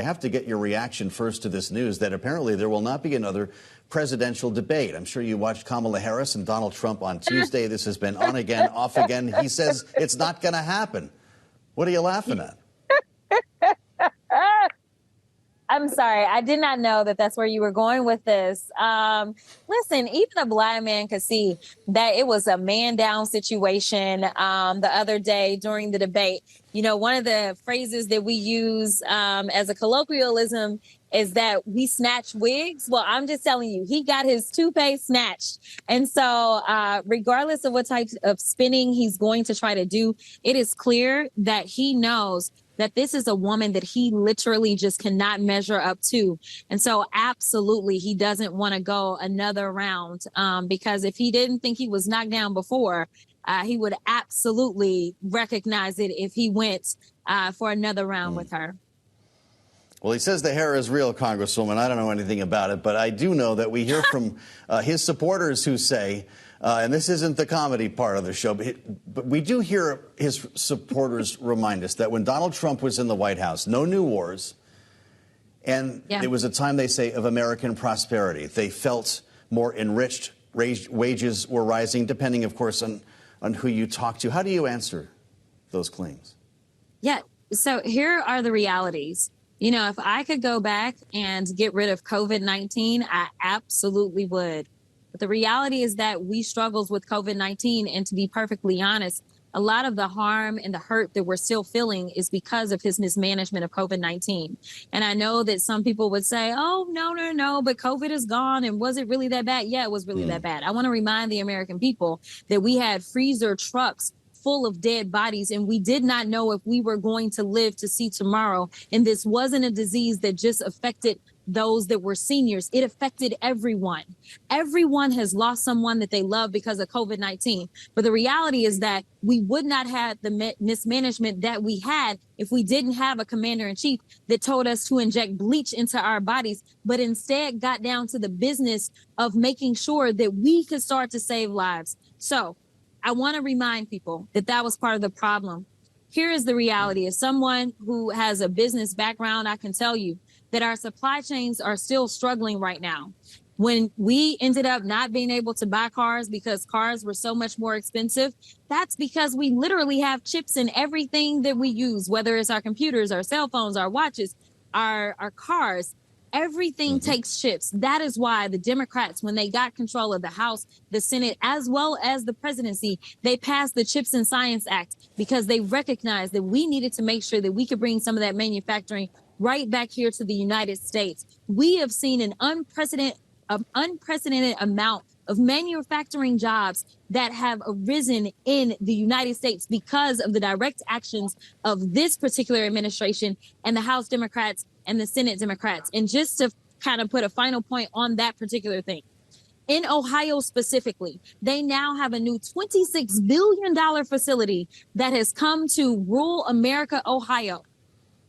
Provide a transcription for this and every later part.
have to get your reaction first to this news that apparently there will not be another presidential debate. I'm sure you watched Kamala Harris and Donald Trump on Tuesday. This has been on again, off again. He says it's not going to happen. What are you laughing at? I'm sorry. I did not know that that's where you were going with this. Listen, even a blind man could see that it was a man down situation the other day during the debate. You know, one of the phrases that we use as a colloquialism is that we snatch wigs. Well, I'm just telling you, he got his toupee snatched. And so regardless of what type of spinning he's going to try to do, it is clear that he knows that this is a woman that he literally just cannot measure up to. And so absolutely, he doesn't want to go another round because if he didn't think he was knocked down before, he would absolutely recognize it if he went for another round with her. Well, he says the hair is real, Congresswoman. I don't know anything about it, but I do know that we hear from his supporters who say, and this isn't the comedy part of the show, but we do hear his supporters remind us that when Donald Trump was in the White House, no new wars, and it was a time, they say, of American prosperity. They felt more enriched. Wages were rising, depending, of course, on who you talk to. How do you answer those claims? Yeah, so here are the realities. You know, if I could go back and get rid of COVID-19, I absolutely would. But the reality is that we struggled with COVID-19. And to be perfectly honest, a lot of the harm and the hurt that we're still feeling is because of his mismanagement of COVID-19. And I know that some people would say, oh, no, but COVID is gone. And was it really that bad? Yeah, it was really that bad. I want to remind the American people that we had freezer trucks full of dead bodies, and we did not know if we were going to live to see tomorrow. And this wasn't a disease that just affected those that were seniors. It affected everyone. Everyone has lost someone that they love because of COVID-19. But the reality is that we would not have the mismanagement that we had if we didn't have a commander in chief that told us to inject bleach into our bodies, but instead got down to the business of making sure that we could start to save lives. So I want to remind people that that was part of the problem. Here is the reality. As someone who has a business background, I can tell you that our supply chains are still struggling right now. When we ended up not being able to buy cars because cars were so much more expensive, that's because we literally have chips in everything that we use, whether it's our computers, our cell phones, our watches, our cars. Everything takes chips. That is why the Democrats, when they got control of the House, the Senate, as well as the presidency, they passed the Chips and Science Act because they recognized that we needed to make sure that we could bring some of that manufacturing right back here to the United States. We have seen an unprecedented amount of manufacturing jobs that have arisen in the United States because of the direct actions of this particular administration and the House Democrats and the Senate Democrats. And just to kind of put a final point on that particular thing, in Ohio specifically, they now have a new $26 billion facility that has come to rural America, Ohio.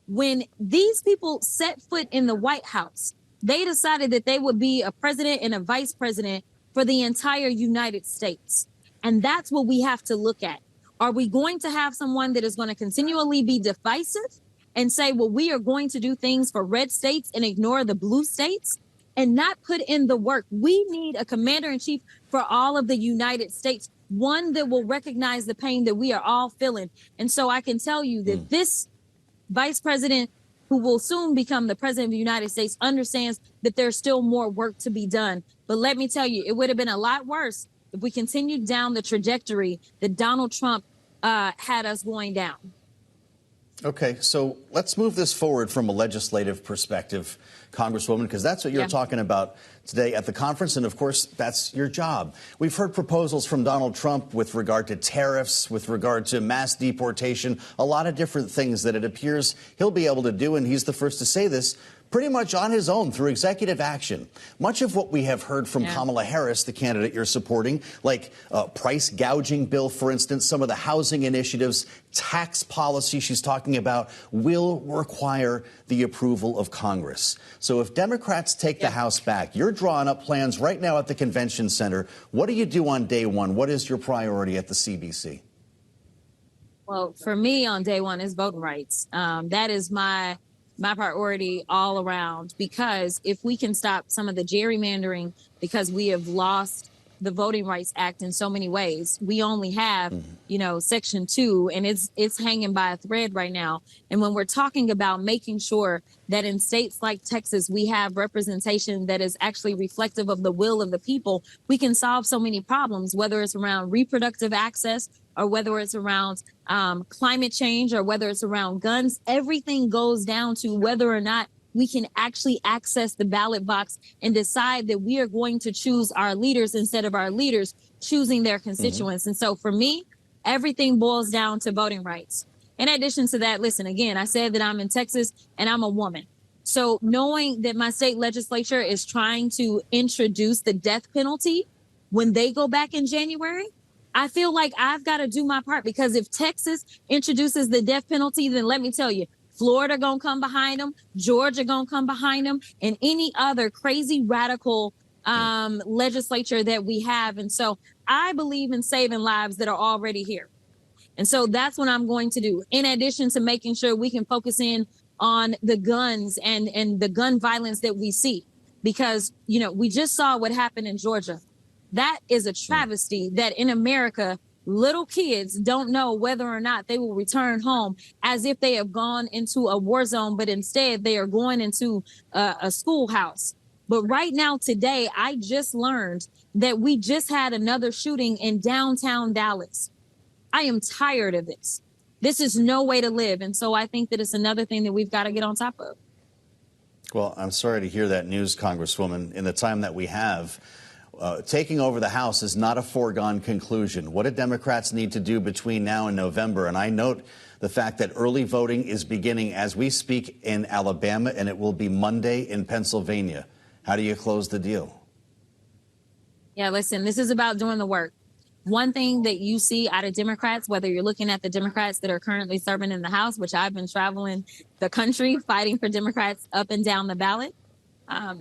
When these people set foot in the White House, they decided that they would be a president and a vice president for the entire United States. And that's what we have to look at. Are we going to have someone that is going to continually be divisive and say, well, we are going to do things for red states and ignore the blue states and not put in the work? We need a commander in chief for all of the United States, one that will recognize the pain that we are all feeling. And so I can tell you that this vice president, who will soon become the president of the United States, understands that there's still more work to be done. But let me tell you, it would have been a lot worse if we continued down the trajectory that Donald Trump had us going down. Okay, so let's move this forward from a legislative perspective, Congresswoman, because that's what you're talking about today at the conference. And of course, that's your job. We've heard proposals from Donald Trump with regard to tariffs, with regard to mass deportation, a lot of different things that it appears he'll be able to do. And he's the first to say this pretty much on his own through executive action. Much of what we have heard from Kamala Harris, the candidate you're supporting, like price gouging bill, for instance, some of the housing initiatives, tax policy she's talking about, will require the approval of Congress. So if Democrats take the House back, you're drawing up plans right now at the convention center. What do you do on day one? What is your priority at the CBC? Well, for me on day one is voting rights. That is my my priority all around, because if we can stop some of the gerrymandering, because we have lost the Voting Rights Act in so many ways. We only have, Section 2, and it's hanging by a thread right now. And when we're talking about making sure that in states like Texas, we have representation that is actually reflective of the will of the people, we can solve so many problems, whether it's around reproductive access or whether it's around climate change or whether it's around guns. Everything goes down to whether or not we can actually access the ballot box and decide that we are going to choose our leaders instead of our leaders choosing their constituents. And so for me, everything boils down to voting rights. In addition to that, listen, again, I said that I'm in Texas and I'm a woman. So knowing that my state legislature is trying to introduce the death penalty when they go back in January, I feel like I've got to do my part, because if Texas introduces the death penalty, then let me tell you, Florida gonna come behind them, Georgia gonna come behind them, and any other crazy radical legislature that we have. And so I believe in saving lives that are already here. And so that's what I'm going to do, in addition to making sure we can focus in on the guns and the gun violence that we see. Because, we just saw what happened in Georgia. That is a travesty that in America, little kids don't know whether or not they will return home, as if they have gone into a war zone, but instead they are going into a schoolhouse. But right now, today, I just learned that we just had another shooting in downtown Dallas. I am tired of this. This is no way to live. And so I think that it's another thing that we've got to get on top of. Well, I'm sorry to hear that news, Congresswoman. In the time that we have, taking over the House is not a foregone conclusion. What do Democrats need to do between now and November? And I note the fact that early voting is beginning as we speak in Alabama, and it will be Monday in Pennsylvania. How do you close the deal? Yeah, listen, this is about doing the work. One thing that you see out of Democrats, whether you're looking at the Democrats that are currently serving in the House, which I've been traveling the country fighting for Democrats up and down the ballot,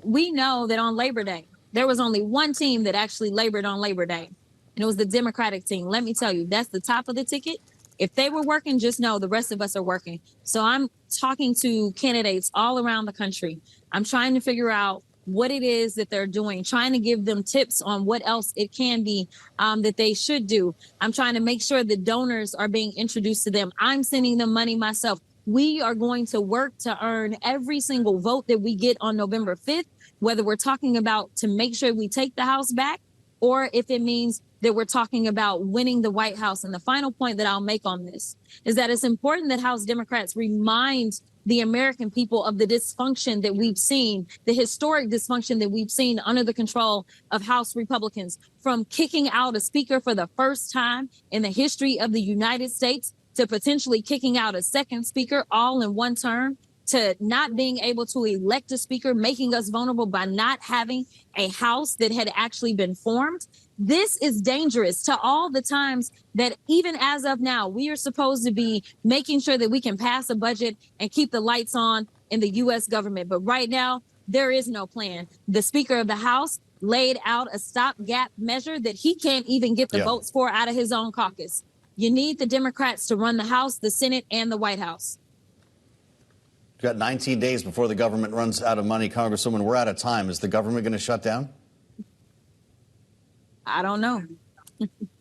we know that on Labor Day, there was only one team that actually labored on Labor Day, and it was the Democratic team. Let me tell you, that's the top of the ticket. If they were working, just know the rest of us are working. So I'm talking to candidates all around the country. I'm trying to figure out what it is that they're doing, trying to give them tips on what else it can be that they should do. I'm trying to make sure that donors are being introduced to them. I'm sending them money myself. We are going to work to earn every single vote that we get on November 5th, whether we're talking about to make sure we take the House back, or if it means that we're talking about winning the White House. And the final point that I'll make on this is that it's important that House Democrats remind the American people of the dysfunction that we've seen, the historic dysfunction that we've seen under the control of House Republicans, from kicking out a speaker for the first time in the history of the United States to potentially kicking out a second speaker all in one term, to not being able to elect a speaker, making us vulnerable by not having a House that had actually been formed. This is dangerous to all the times that even as of now, we are supposed to be making sure that we can pass a budget and keep the lights on in the U.S. government. But right now, there is no plan. The Speaker of the House laid out a stopgap measure that he can't even get the votes for out of his own caucus. You need the Democrats to run the House, the Senate, and the White House. We've got 19 days before the government runs out of money. Congresswoman, we're out of time. Is the government going to shut down? I don't know.